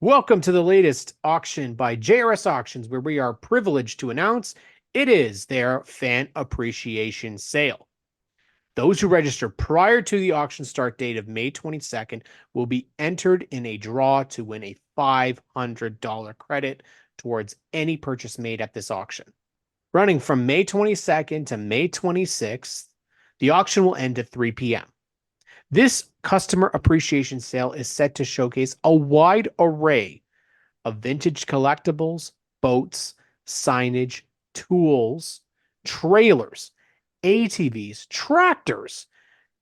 Welcome to the latest auction by JRS Auctions, where we are privileged to announce it is their fan appreciation sale. Those who register prior to the auction start date of May 22nd will be entered in a draw to win a $500 credit towards any purchase made at this auction. Running from May 22nd to May 26th, the auction will end at 3 p.m. This customer appreciation sale is set to showcase a wide array of vintage collectibles, boats, signage, tools, trailers, ATVs, tractors,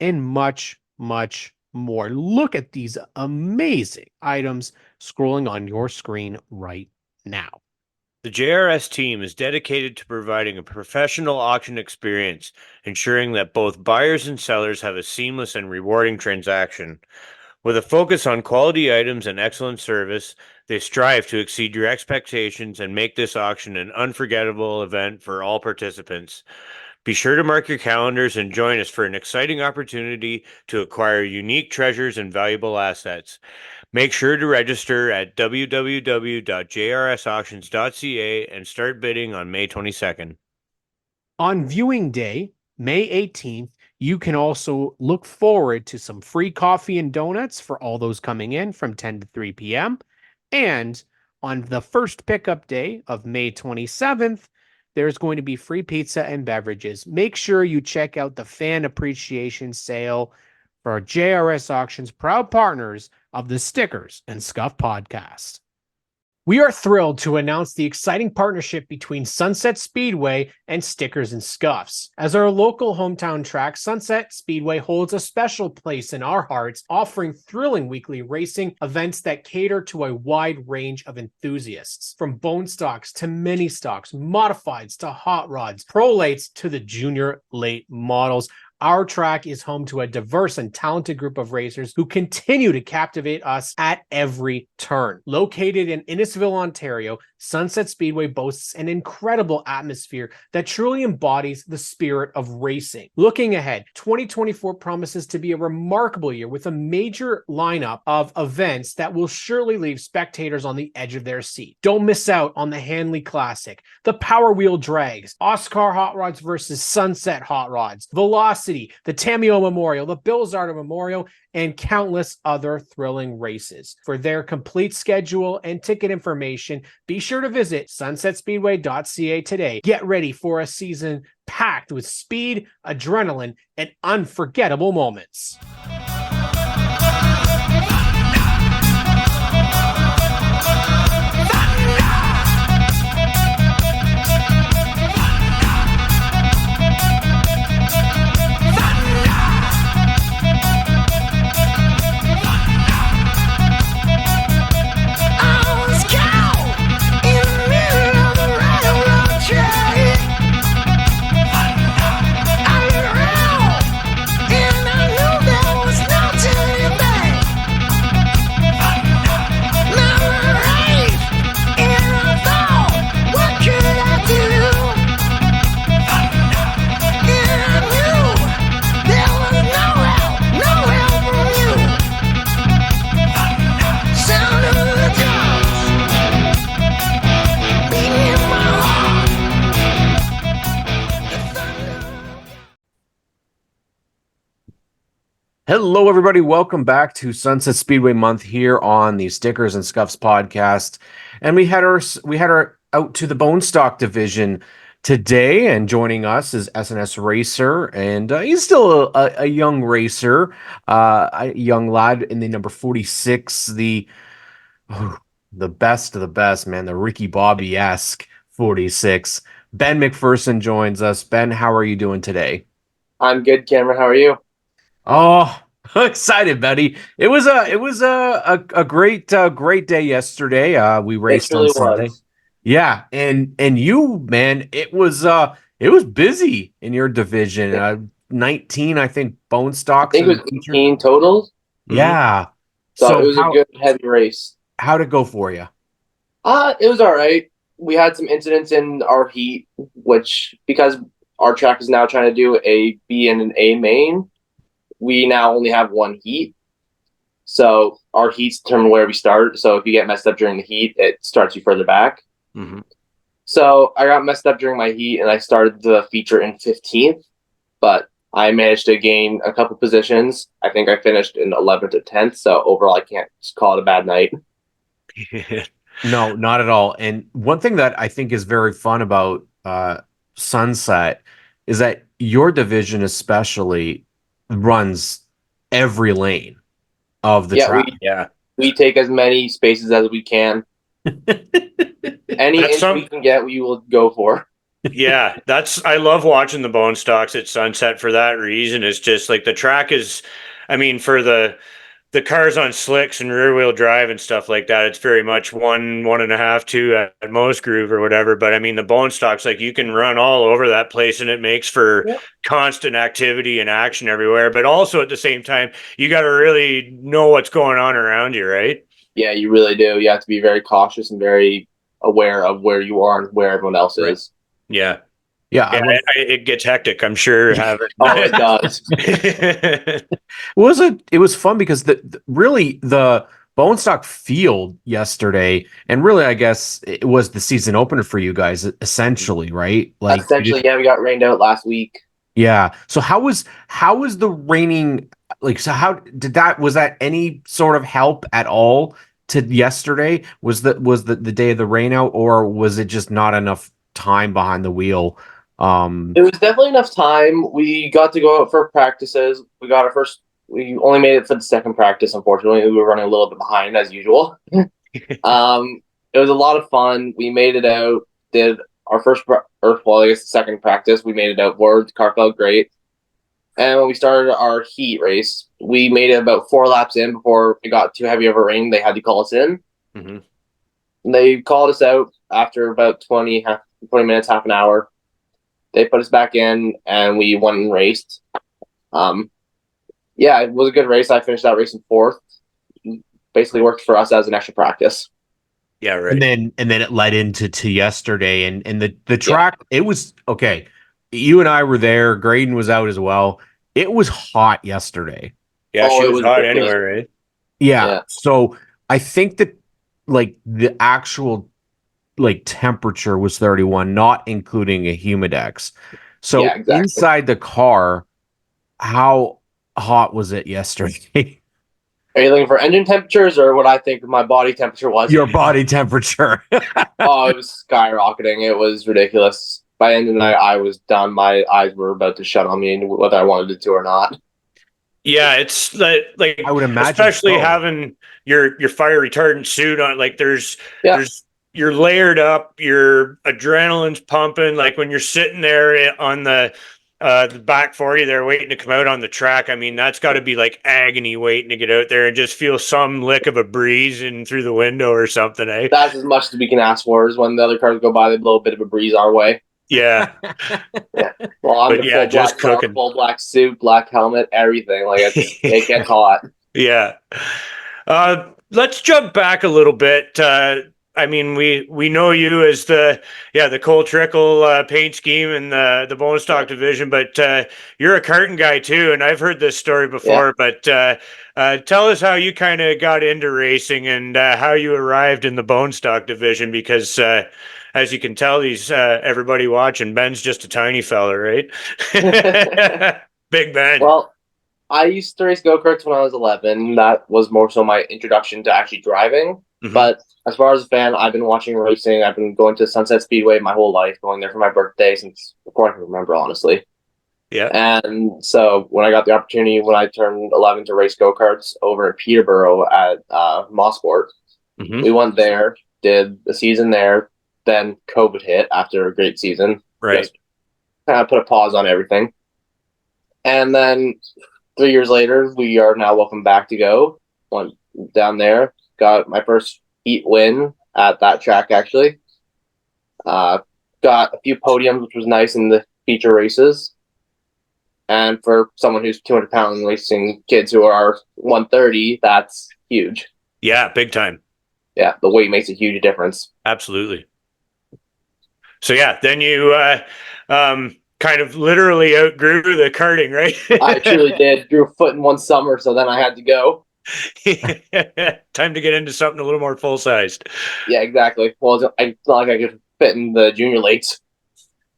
and much, much more. Look at these amazing items scrolling on your screen right now. The JRS team is dedicated to providing a professional auction experience, ensuring that both buyers and sellers have a seamless and rewarding transaction. With a focus on quality items and excellent service, they strive to exceed your expectations and make this auction an unforgettable event for all participants. Be sure to mark your calendars and join us for an exciting opportunity to acquire unique treasures and valuable assets. Make sure to register at www.jrsauctions.ca and start bidding on May 22nd. On viewing day, May 18th, you can also look forward to some free coffee and donuts for all those coming in from 10 to 3 p.m. And on the first pickup day of May 27th, there's going to be free pizza and beverages. Make sure you check out the fan appreciation sale for our JRS Auctions, proud partners of the Stickers and Scuff podcast. We are thrilled to announce the exciting partnership between Sunset Speedway and Stickers and Scuffs. As our local hometown track, Sunset Speedway holds a special place in our hearts, offering thrilling weekly racing events that cater to a wide range of enthusiasts. From bone stocks to mini stocks, modifieds to hot rods, prolates to the junior late models, our track is home to a diverse and talented group of racers who continue to captivate us at every turn. Located in Innisfil, Ontario, Sunset Speedway boasts an incredible atmosphere that truly embodies the spirit of racing. Looking ahead, 2024 promises to be a remarkable year with a major lineup of events that will surely leave spectators on the edge of their seat. Don't miss out on the Hanley Classic, the Power Wheel Drags, Oscar Hot Rods versus Sunset Hot Rods, Velocity, the Tamio Memorial, the Bill Zarda Memorial, and countless other thrilling races. For their complete schedule and ticket information, be sure to visit sunsetspeedway.ca today. Get ready for a season packed with speed, adrenaline, and unforgettable moments. Hello, everybody. Welcome back to Sunset Speedway Month here on the Stickers and Scuffs podcast. And we had our out to the Bone Stock division today, and joining us is SNS Racer, and he's still a young racer, a young lad in the number 46, the best of the best, man, the Ricky Bobby-esque 46. Ben McPherson joins us. Ben, how are you doing today? I'm good, Cameron. How are you? Oh, excited, buddy. It was a great day yesterday. We raced It really on Sunday. was. Yeah, and you, man, it was busy in your division. 19, I think, bone stocks. I think it was 18 total. Yeah. So it was a good heavy race. How'd it go for you? It was all right. We had some incidents in our heat, which because our track is now trying to do a B and an A main, we now only have one heat. So our heats determine where we start. So if you get messed up during the heat, it starts you further back. Mm-hmm. So I got messed up during my heat, and I started the feature in 15th, but I managed to gain a couple positions. I think I finished in 11th or 10th. So overall, I can't just call it a bad night. No, not at all. And one thing that I think is very fun about Sunset is that your division especially runs every lane of the Yeah, track. we take as many spaces as we can. Any inch we can get, we will go for. Yeah, I love watching the bone stocks at Sunset for that reason. It's just like the track is, I mean, for the cars on slicks and rear wheel drive and stuff like that, it's very much 1.5, 2 at most groove or whatever. But I mean, the bone stocks, like you can run all over that place and it makes for constant activity and action everywhere. But also at the same time, you got to really know what's going on around you, right? Yeah, you really do. You have to be very cautious and very aware of where you are and where everyone else is. Yeah. Yeah, it gets hectic, I'm sure. Oh, it does. It was fun because really the Bone Stock field yesterday, and really I guess it was the season opener for you guys, essentially, right? Like essentially, yeah, we got rained out last week. Yeah. So how was the raining like? So how did was that any sort of help at all to yesterday? Was the day of the rain out, or was it just not enough time behind the wheel? It was definitely enough time. We got to go out for practices. We got our first. We only made it for the second practice. Unfortunately, we were running a little bit behind as usual. It was a lot of fun. We made it out. Did our first, well, I guess the second practice. We made it out forward. The car felt great. And when we started our heat race, we made it about 4 laps in before it got too heavy of a rain. They had to call us in. Mm-hmm. And they called us out after about 20 minutes, half an hour. They put us back in, and we went and raced. Yeah, it was a good race. I finished that race in 4th. Basically worked for us as an extra practice. Yeah, right. And then it led into yesterday, and the track. It was okay. You and I were there. Graydon was out as well. It was hot yesterday. Yeah, she was hot anyway, right? Yeah. So I think that like the actual like temperature was 31, not including a humidex. So inside the car, how hot was it yesterday? Are you looking for engine temperatures or what I think my body temperature was? Your body temperature. Oh, it was skyrocketing. It was ridiculous. By the end of the night, I was done. My eyes were about to shut on me, whether I wanted it to or not. Yeah, it's like I would imagine, especially having your fire retardant suit on. Like there's you're layered up, your adrenaline's pumping. Like when you're sitting there on the back 40 there waiting to come out on the track. I mean, that's got to be like agony waiting to get out there and just feel some lick of a breeze in through the window or something, eh? That's as much as we can ask for, is when the other cars go by, they blow a bit of a breeze our way. Yeah. Well, I'm the full black car, full black suit, black helmet, everything. Like it gets hot. Yeah. Let's jump back a little bit. I mean, we know you as the Cole Trickle paint scheme and the bone stock division, but you're a karting guy too, and I've heard this story before. Yeah. But tell us how you kind of got into racing and how you arrived in the bone stock division, because as you can tell, everybody watching, Ben's just a tiny fella, right? Big Ben. Well, I used to race go-karts when I was 11. That was more so my introduction to actually driving. Mm-hmm. But as far as a fan, I've been watching racing. I've been going to Sunset Speedway my whole life, going there for my birthday since before I can remember, honestly. Yeah. And so when I got the opportunity when I turned 11 to race go-karts over in Peterborough at Mossport, mm-hmm. we went there, did the season there. Then COVID hit after a great season. Right. Just kind of put a pause on everything. And then 3 years later, we are now welcome back to go. Went down there, got my first heat win at that track, actually. Got a few podiums, which was nice in the feature races. And for someone who's 200-pound racing kids who are 130, that's huge. Yeah, big time. Yeah, the weight makes a huge difference. Absolutely. So yeah, then you kind of literally outgrew the karting, right? I truly did. Grew a foot in one summer, so then I had to go. Time to get into something a little more full sized. Yeah, exactly. Well, it's not like I could fit in the junior leagues.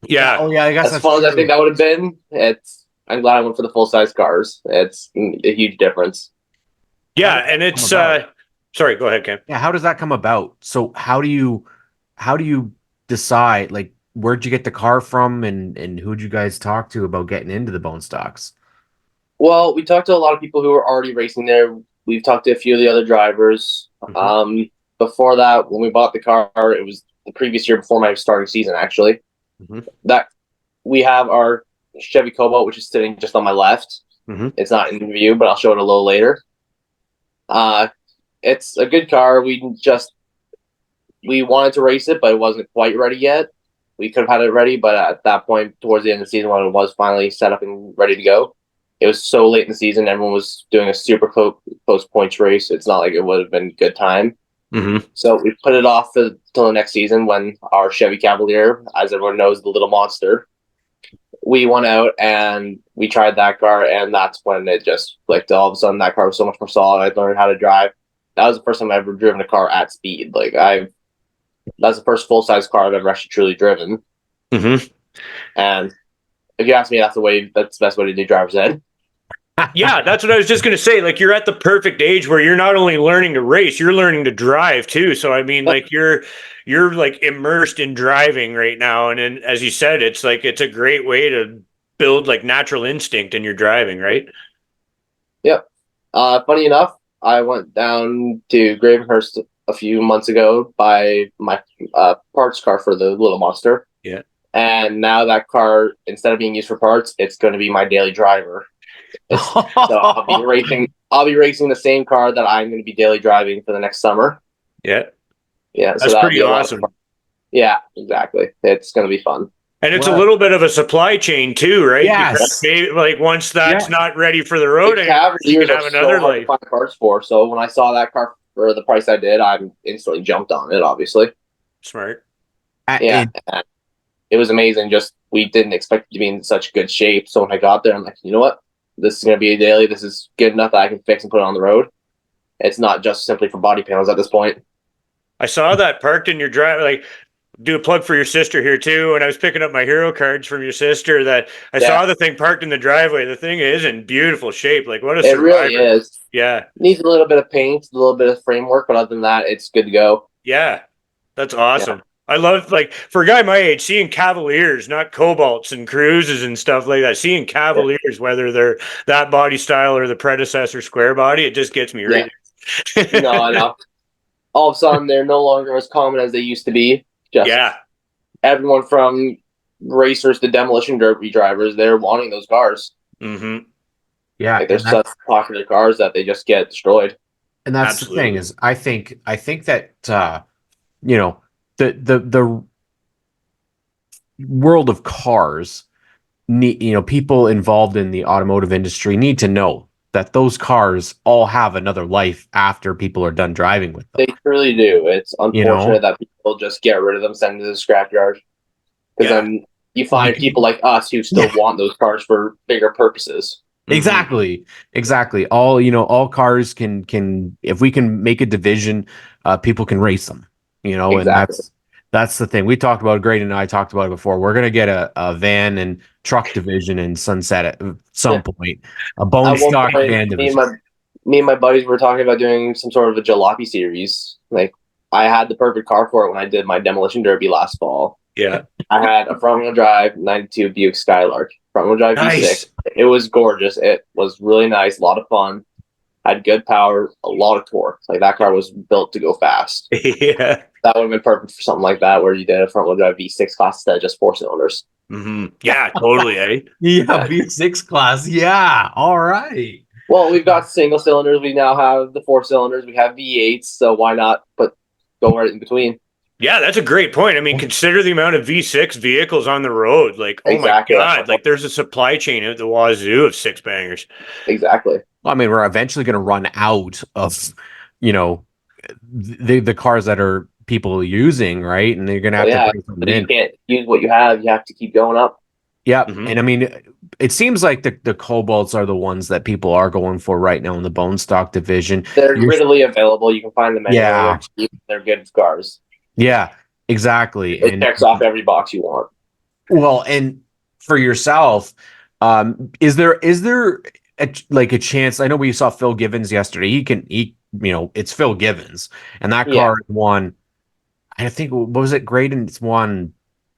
Yeah. Oh yeah, I guess As that's fun as I true. think that would have been, I'm glad I went for the full size cars. It's a huge difference. Yeah, How does and that it's come about? sorry, go ahead, Ken. Yeah, how does that come about? So how do you decide, like, where'd you get the car from, and who'd you guys talk to about getting into the bone stocks? Well, we talked to a lot of people who were already racing there. We've talked to a few of the other drivers. Mhm. Before that, when we bought the car, it was the previous year before my starting season, actually. Mhm. That we have our Chevy Cobalt, which is sitting just on my left. Mhm. It's not in view, but I'll show it a little later. Uh, it's a good car. We wanted to race it, but it wasn't quite ready yet. We could have had it ready, but at that point, towards the end of the season, when it was finally set up and ready to go, it was so late in the season. Everyone was doing a super close points race. It's not like it would have been a good time. Mm-hmm. So we put it off until the next season when our Chevy Cavalier, as everyone knows, the little monster, we went out and we tried that car, and that's when it just clicked. All of a sudden, that car was so much more solid. I learned how to drive. That was the first time I've ever driven a car at speed. That's the first full size car I've ever actually truly driven. Mm-hmm. And if you ask me, that's the best way to do driver's ed. Yeah, that's what I was just going to say. Like, you're at the perfect age where you're not only learning to race, you're learning to drive too. So I mean, like, you're like immersed in driving right now, and then, as you said, it's like it's a great way to build like natural instinct in your driving, right? Yep. Funny enough, I went down to Gravenhurst a few months ago by my parts car for the little monster. Yeah. And now that car, instead of being used for parts, it's going to be my daily driver. So I'll be racing. I'll be racing the same car that I'm going to be daily driving for the next summer. Yeah, Yeah, so that's that'll pretty be a lot of awesome. fun. Yeah, exactly. It's going to be fun. And it's a Well, little bit of a supply chain too, right? Because yes. maybe, like, once that's Yeah. not ready for the road The anymore, you Cavaliers can are have so another hard to life. find parts for. So when I saw that car for the price I did, I instantly jumped on it. Obviously, Smart. yeah, and it was amazing. Just we didn't expect it to be in such good shape. So when I got there, I'm like, you know what? This is going to be a daily. This is good enough that I can fix and put it on the road. It's not just simply for body panels at this point. I saw that parked in your drive. Like, do a plug for your sister here too. And I was picking up my hero cards from your sister. That I Yeah, saw the thing parked in the driveway. The thing is in beautiful shape. Like, what a it really survivor. is. Yeah, Needs a little bit of paint, a little bit of framework, but other than that, it's good to go. yeah, that's Yeah, awesome. I love, like, for a guy my age, seeing Cavaliers, not Cobalts and Cruises and stuff like that. Seeing Cavaliers, whether they're that body style or the predecessor square body, it just gets me yeah. right. No, I know. All of a sudden, they're no longer as common as they used to be. Just Yeah. everyone from racers to demolition derby drivers, they're wanting those cars. Mm-hmm. Yeah, Like they're such popular cars that they just get destroyed. and that's the thing Absolutely. is, I think that you know, the world of cars need, people involved in the automotive industry need to know that those cars all have another life after people are done driving with them. They truly do. It's You know, unfortunate that people just get rid of them, send them to the scrapyard. Because Yeah. then you find Like- people like us who still want those cars for bigger purposes. exactly, exactly. All cars can, if we can make a division, people can race them. And Exactly. that's the thing. We talked about, Grady and I talked about it before. We're gonna get a van and truck division in Sunset at some point. A bone At one stock point, van me and division. my buddies were talking about doing some sort of a jalopy series. Like I had the perfect car for it when I did my demolition derby last fall. Yeah. I had a front wheel drive 92 Buick Skylark, front wheel drive Nice. V6. It was gorgeous. It was really nice, a lot of fun. Had good power, a lot of torque. Like that car was built to go fast. Yeah. That would have been perfect for something like that, where you did a front wheel drive V6 class instead of just 4 cylinders. Mm-hmm. Yeah, totally, eh? Yeah, V6 class. Yeah, all right. Well, we've got single cylinders. We now have the 4 cylinders. We have V8s. So why not go right in between? Yeah, that's a great point. I mean, consider the amount of V6 vehicles on the road. Like, oh Exactly. my God, like there's a supply chain at the wazoo of six bangers. Exactly. Well, I mean, we're eventually going to run out of, you know, the cars that are people using, right? And they're going to have Well, to yeah, bring something but you in. can't use what you have. You have to keep going up. Yeah, Mhm. and I mean, it seems like the Cobalts are the ones that people are going for right now in the bone stock division. They're readily available. You can find them anywhere. Yeah. They're cheap. They're good cars. Yeah, exactly. It And checks off every box you want. well, and for yourself, is there like a chance? I know we saw Phil Givens yesterday. It's Phil Givens, and that Yeah. car won. I think what was it? Graydon? It's won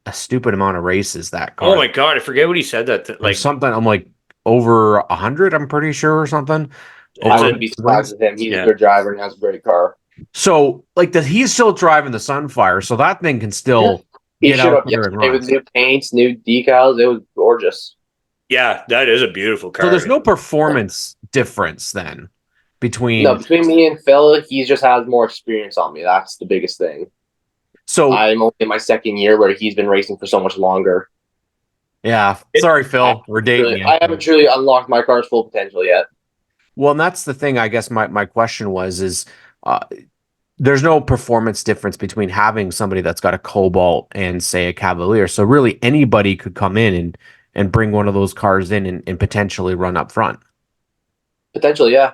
a stupid amount of races. That car. Oh my god, I forget what he said. That Or something. I'm like over 100. I'm pretty sure or something. I It's wouldn't be surprised with him. He's yeah. a good driver and has a great car. So like he's still driving the Sunfire, so that thing can still He get showed out up there and yesterday run. with new paints, new decals. It was gorgeous. Yeah, that is a beautiful car. So there's no performance difference then between. No, between me and Phil, he just has more experience on me. That's the biggest thing. So I'm only in my second year where he's been racing for so much longer. yeah, sorry, Phil, we're dating you. I haven't truly unlocked my car's full potential yet. Well, and that's the thing. I guess my question is there's no performance difference between having somebody that's got a Cobalt and say a Cavalier. So really anybody could come in and bring one of those cars in and potentially run up front. Potentially, yeah.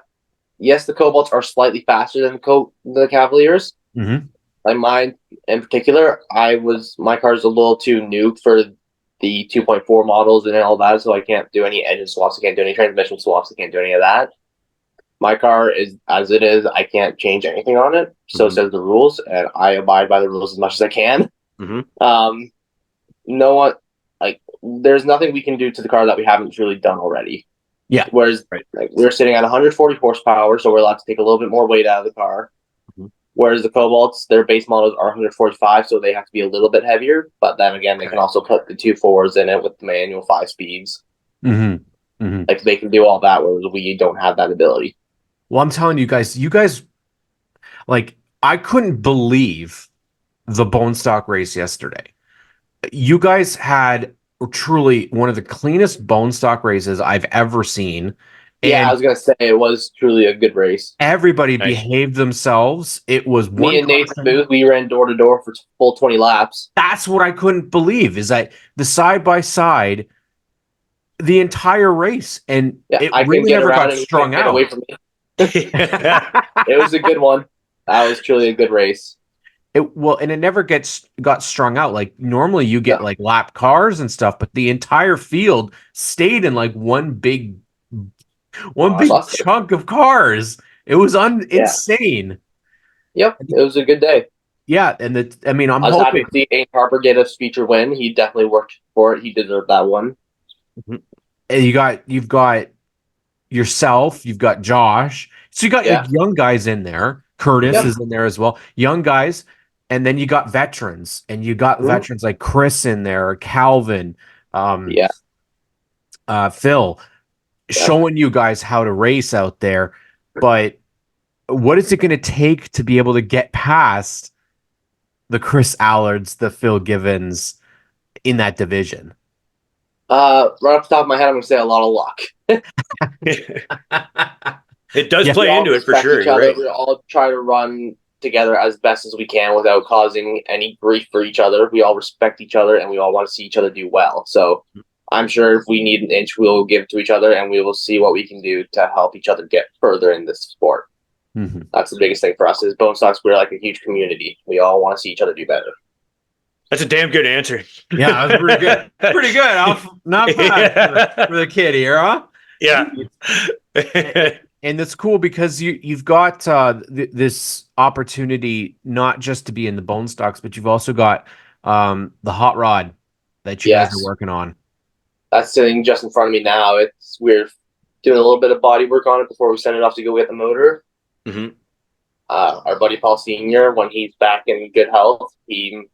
Yes, the Cobalts are slightly faster than the Cavaliers. Mm-hmm. Like mine in particular, my car's a little too new for the 2.4 models and all that, so I can't do any engine swaps, I can't do any transmission swaps, I can't do any of that. My car is as it is, I can't change anything on it. So says the rules, and I abide by the rules as much as I can. No one there's nothing we can do to the car that we haven't really done already. Yeah. Whereas we're sitting at 140 horsepower, so we're allowed to take a little bit more weight out of the car. Whereas the Cobalts, their base models are 145, so they have to be a little bit heavier. But then again, they can also put the 2.4s in it with the manual 5 speeds. Like they can do all that, whereas we don't have that ability. Well, I'm telling you guys, like I couldn't believe the bone stock race yesterday. You guys had truly one of the cleanest bone stock races I've ever seen. Yeah, I was gonna say it was truly a good race. Everybody behaved themselves. It was me and Nate Booth. We ran door to door for full 20 laps. That's what I couldn't believe is that the side by side, the entire race, and it really never got strung out. Away from me. It was a good one. That was truly a good race. And it never got strung out. Like normally you get like lap cars and stuff, but the entire field stayed in like one big chunk of cars. It was insane. Yep, it was a good day. Yeah, and I was happy to see Aiden Harper get a feature win. He definitely worked for it. He deserved that one. And you've got yourself, you've got Josh. So you got like young guys in there. Curtis is in there as well. Young guys. And then you got veterans, and you got veterans like Chris in there, Calvin, Phil, showing you guys how to race out there. But what is it going to take to be able to get past the Chris Allards, the Phil Givens in that division? Right off the top of my head, I'm going to say a lot of luck. It does play into it for sure. Right. We all try to run together as best as we can without causing any grief for each other. We all respect each other, and we all want to see each other do well. So I'm sure if we need an inch, we'll give it to each other, and we will see what we can do to help each other get further in this sport. That's the biggest thing for us is Bone Stocks. We're like a huge community. We all want to see each other do better. That's a damn good answer. Yeah, that's pretty good. Pretty good. Not bad for the kid here, huh? Yeah. And it's cool because you've got this opportunity not just to be in the bone stocks, but you've also got the hot rod that you guys are working on. That's sitting just in front of me now. We're doing a little bit of body work on it before we send it off to go get the motor. Our buddy Paul Sr., when he's back in good health, he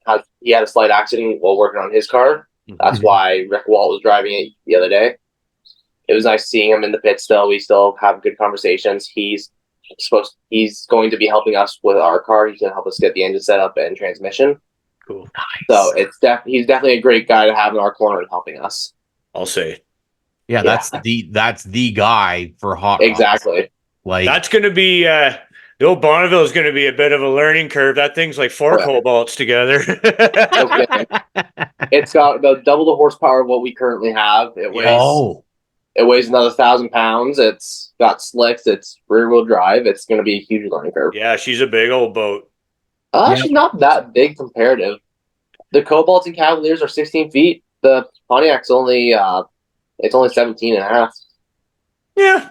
had a slight accident while working on his car. That's why Rick Walt was driving it the other day. It was nice seeing him in the pit still. We still have good conversations. He's going to be helping us with our car. He's going to help us get the engine set up and transmission. Cool. Nice. So he's definitely a great guy to have in our corner and helping us. I'll say. Yeah, that's the guy for hot rods. Exactly. Like that's going to be The old Bonneville is going to be a bit of a learning curve. That thing's like four cobalts together. No kidding. It's got double the horsepower of what we currently have. It weighs another 1,000 pounds. It's got slicks. It's rear wheel drive. It's going to be a huge learning curve. Yeah, she's a big old boat. She's not that big comparative. The Cobalts and Cavaliers are 16 feet. The Pontiac's only 17 and a half. Yeah.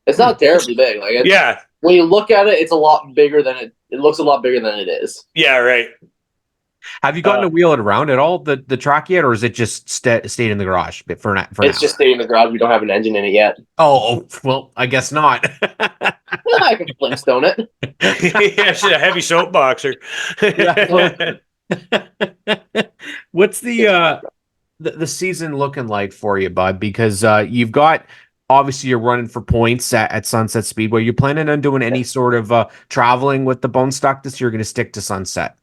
It's not terribly big. Like yeah. When you look at it, it's a lot bigger than it looks a lot bigger than it is. Yeah, right. Have you gotten to wheel it around at all, the track yet, or is it just stayed in the garage for now? It's just staying in the garage. We don't have an engine in it yet. Oh, well, I guess not. I can Flintstone it. Yeah, she's a heavy soapboxer. What's the season looking like for you, bud? Because you've got, obviously you're running for points at Sunset Speedway. You planning on doing any sort of traveling with the Bone Stock this year? You're going to stick to Sunset?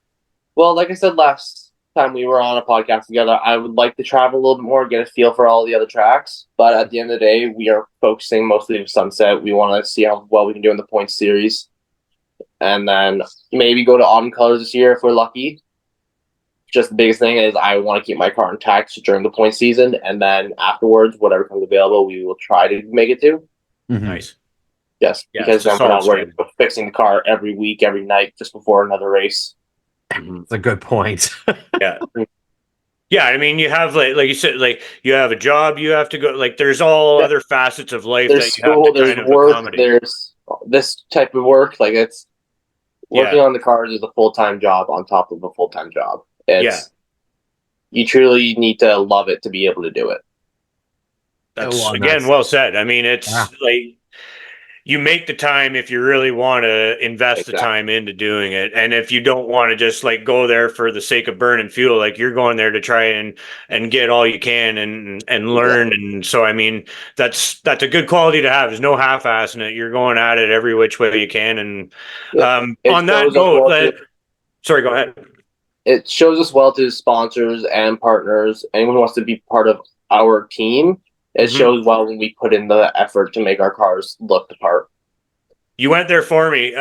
Well, like I said last time we were on a podcast together, I would like to travel a little bit more, get a feel for all the other tracks. But at the end of the day, we are focusing mostly on Sunset. We want to see how well we can do in the points series. And then maybe go to Autumn Colors this year if we're lucky. Just the biggest thing is I want to keep my car intact during the point season. And then afterwards, whatever comes available, we will try to make it to. Mm-hmm. Nice. Yes, because then we're not worried about fixing the car every week, every night, just before another race. That's a good point. Yeah. Yeah, I mean, you have like you said, like you have a job, you have to go. Like, there's all other facets of life there's that school, you have to there's kind of work, accommodate. there's this type of work. Like it's working on the cars is a full-time job on top of a full-time job. You truly need to love it to be able to do it. That's again well said. I mean, it's like you make the time if you really want to invest the time into doing it. And if you don't want to just like go there for the sake of burning fuel, like you're going there to try and get all you can and learn. And so, I mean, that's a good quality to have. There's no half-assing it. You're going at it every which way you can. And on that note, sorry, go ahead. It shows us well to sponsors and partners. Anyone who wants to be part of our team. It shows well when we put in the effort to make our cars look the part. You went there for me.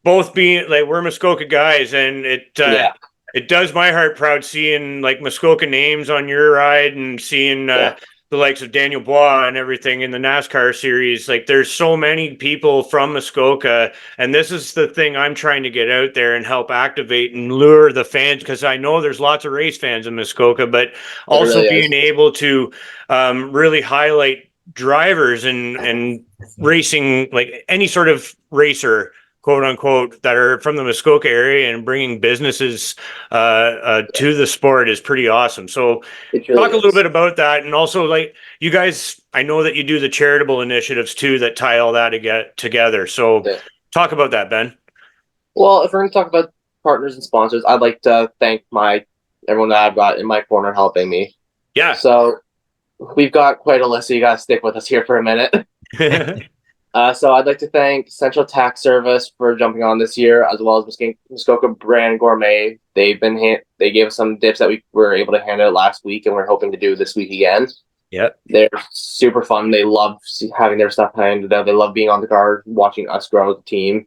Both being like we're Muskoka guys, and it does my heart proud seeing like Muskoka names on your ride and seeing the likes of Daniel Bois and everything in the NASCAR series. Like there's so many people from Muskoka, and this is the thing I'm trying to get out there and help activate and lure the fans, because I know there's lots of race fans in Muskoka, but also being able to really highlight drivers and racing, like any sort of racer, quote unquote, that are from the Muskoka area and bringing businesses to the sport is pretty awesome. So talk a little bit about that. And also, like, you guys, I know that you do the charitable initiatives too that tie all that together. So talk about that, Ben. Well, if we're going to talk about partners and sponsors, I'd like to thank everyone that I've got in my corner helping me. Yeah. So we've got quite a list, so you got to stick with us here for a minute. So I'd like to thank Central Tax Service for jumping on this year, as well as Muskoka Brand Gourmet. They gave us some dips that we were able to hand out last week, and we're hoping to do this week again. Yep. They're super fun. They love having their stuff handed out. They love being on the car, watching us grow as a team.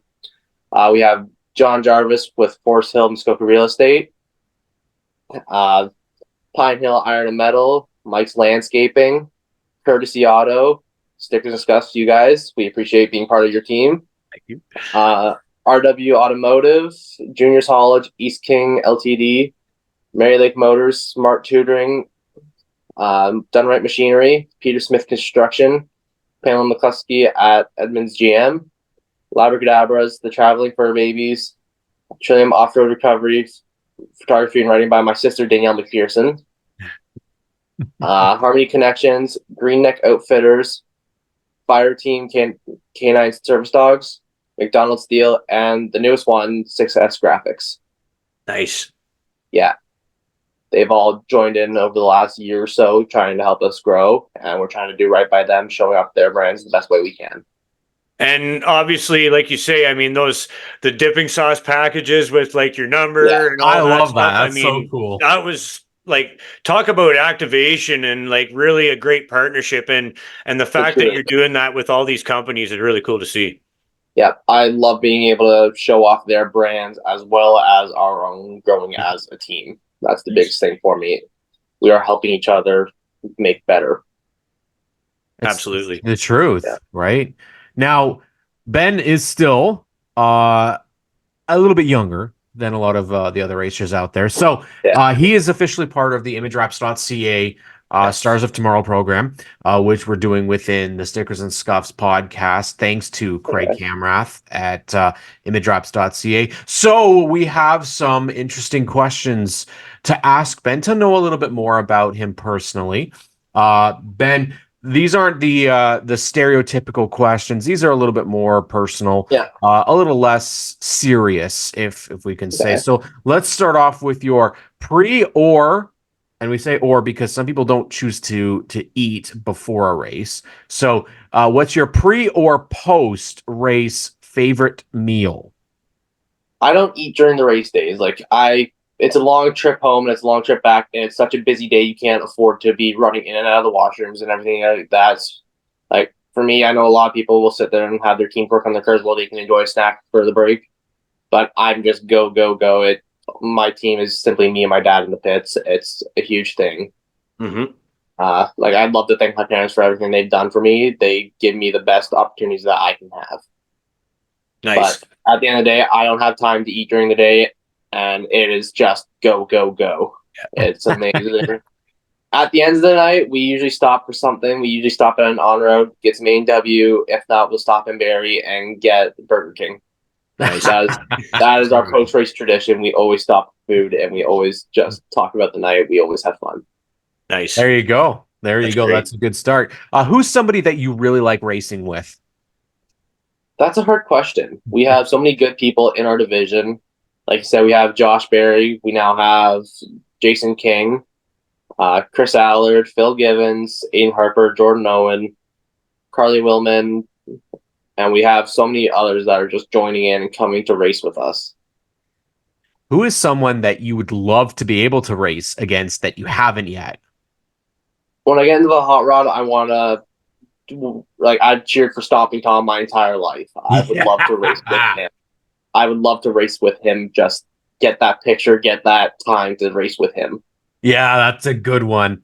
We have John Jarvis with Forest Hill Muskoka Real Estate, Pine Hill Iron and Metal, Mike's Landscaping, Courtesy Auto, Stickers and Scuffs, you guys. We appreciate being part of your team. Thank you. RW Automotive, Juniors Haulage, East King Ltd, Mary Lake Motors, Smart Tutoring, Done Right Machinery, Peter Smith Construction, Pamela McCluskey at Edmonds GM, Labracadabras, The Traveling Fur Babies, Trillium Off-Road Recovery, Photography and Writing by my sister Danielle McPherson, Harmony Connections, Green Neck Outfitters, Fire Team K9 Service Dogs, McDonald's Steel, and the newest one, 6S Graphics. Nice. Yeah. They've all joined in over the last year or so trying to help us grow, and we're trying to do right by them, showing off their brands the best way we can. And obviously, like you say, I mean, the dipping sauce packages with like your number and all that. I love that. That's so cool. That was like, talk about activation and like really a great partnership, and the fact that you're doing that with all these companies is really cool to see. Yeah, I love being able to show off their brands as well as our own growing as a team. That's the biggest thing for me. We are helping each other make better. It's Absolutely. the truth, Yeah. right? Now, Ben is still a little bit younger than a lot of the other racers out there. So he is officially part of the Imagewraps.ca Stars of Tomorrow program, which we're doing within the Stickers and Scuffs podcast, thanks to Craig Camrath at Imagewraps.ca. So we have some interesting questions to ask Ben to know a little bit more about him personally. Ben, these aren't the stereotypical questions. These are a little bit more personal, a little less serious, if we can say. So let's start off with your pre or, and we say or because some people don't choose to eat before a race. So what's your pre or post race favorite meal? I don't eat during the race days. It's a long trip home and it's a long trip back, and it's such a busy day. You can't afford to be running in and out of the washrooms and everything like that. Like for me, I know a lot of people will sit there and have their team work on their cars while they can enjoy a snack for the break. But I'm just go, go, go. My team is simply me and my dad in the pits. It's a huge thing. Mm-hmm. I'd love to thank my parents for everything they've done for me. They give me the best opportunities that I can have. Nice. But at the end of the day, I don't have time to eat during the day. And it is just go, go, go. Yeah. It's amazing. At the end of the night, we usually stop for something. We usually stop at an on-road, get some A&W. If not, we'll stop in Barrie and get Burger King. Nice. That is our post-race tradition. We always stop for food, and we always just talk about the night. We always have fun. Nice. There you go. That's great. That's a good start. Who's somebody that you really like racing with? That's a hard question. We have so many good people in our division. Like I said, we have Josh Berry. We now have Jason King, Chris Allard, Phil Givens, Aiden Harper, Jordan Owen, Carly Willman, and we have so many others that are just joining in and coming to race with us. Who is someone that you would love to be able to race against that you haven't yet? When I get into the hot rod, I want to, I've cheered for Stomping Tom my entire life. I would love to race with him. I would love to race with him, just get that picture, get that time to race with him. Yeah, that's a good one.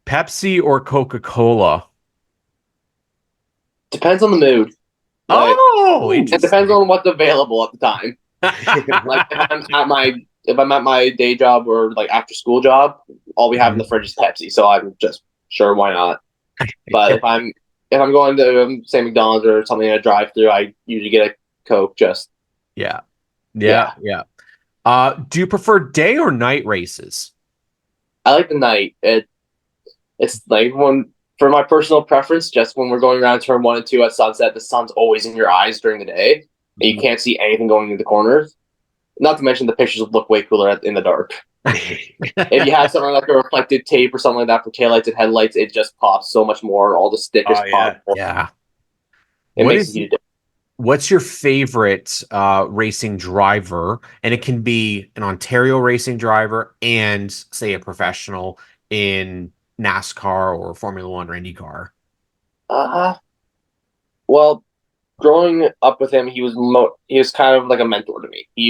Pepsi or Coca-Cola? Depends on the mood. It depends on what's available at the time. If I'm at my day job or after school job, all we have in the fridge is Pepsi. So I'm just sure, why not? But if I'm going to say McDonald's or something in a drive-through, I usually get a Coke. Yeah. Do you prefer day or night races? I like the night. It's like for my personal preference, just when we're going around turn 1 and 2 at sunset, the sun's always in your eyes during the day, and you can't see anything going in the corners. Not to mention the pictures look way cooler in the dark. If you have something like a reflective tape or something like that for taillights and headlights, it just pops so much more. All the stickers pop. Yeah. It makes a huge difference. What's your favorite racing driver? And it can be an Ontario racing driver and, say, a professional in NASCAR or Formula One or IndyCar. Well, growing up with him, he was kind of like a mentor to me. He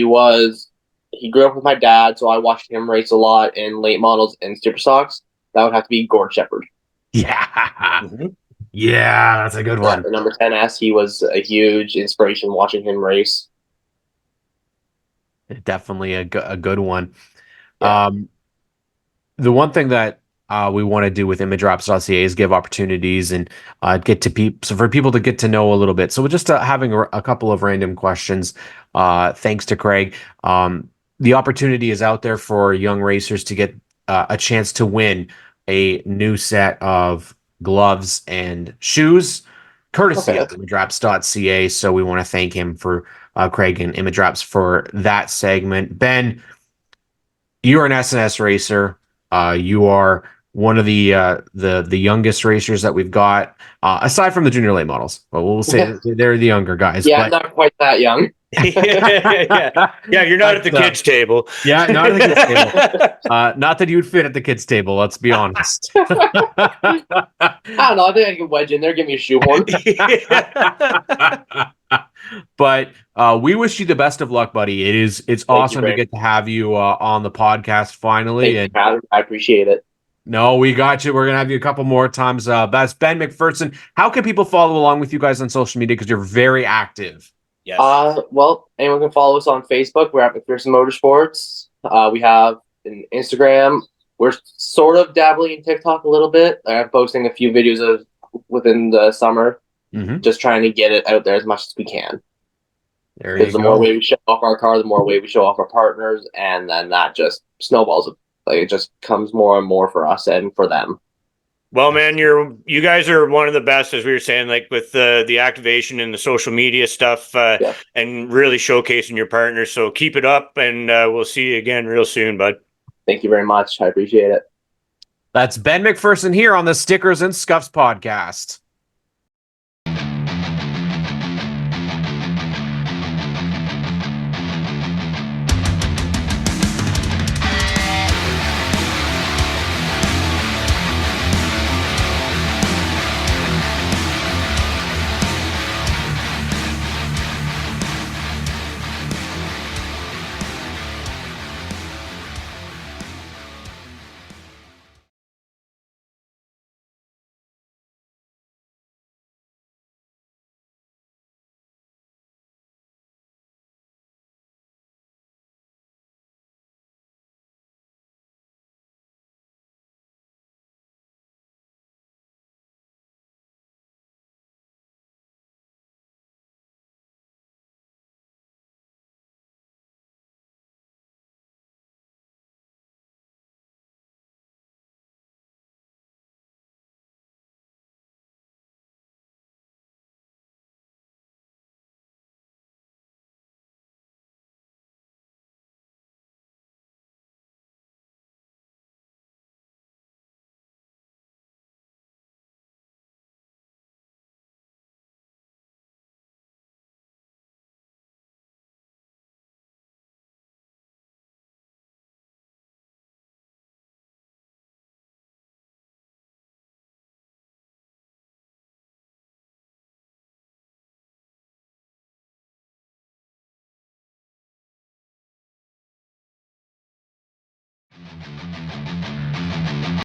grew up with my dad, so I watched him race a lot in late models and super stocks. That would have to be Gord Shepard. Yeah. Yeah, that's a good one. The number 10S, he was a huge inspiration watching him race. Definitely a good one. Yeah. The one thing that we want to do with Imagewraps.ca is give opportunities and get to for people to get to know a little bit. So we're just having a couple of random questions. Thanks to Craig. The opportunity is out there for young racers to get a chance to win a new set of gloves and shoes, courtesy of Imagewraps.ca. So we want to thank him for Craig and Imagewraps for that segment. Ben, you're an SNS racer. You are one of the youngest racers that we've got, aside from the junior late models. But we'll say they're the younger guys. Yeah, but not quite that young. Yeah, you're not at the But, kids' table. Yeah, not at the kids' table. Not that you would fit at the kids' table. Let's be honest. I don't know. I think I can wedge in there. Give me a shoehorn. But we wish you the best of luck, buddy. It's Thank you awesome to very get to have you on the podcast finally. Thank you, And Tyler. I appreciate it. no, we got you. We're gonna have you a couple more times. That's Ben McPherson. How can people follow along with you guys on social media? Because you're very active. Yes. Well, anyone can follow us on Facebook. We're at McPherson Motorsports. We have an Instagram. We're sort of dabbling in TikTok a little bit. I'm posting a few videos of within the summer, just trying to get it out there as much as we can. There you Because the go. more way we show off our car, the more way we show off our partners, and then that just snowballs. Like it just comes more and more for us and for them. Well, man, you guys are one of the best, as we were saying, like with the activation and the social media stuff, and really showcasing your partners. So keep it up, and we'll see you again real soon, bud. Thank you very much. I appreciate it. That's Ben McPherson here on the Stickers and Scuffs podcast.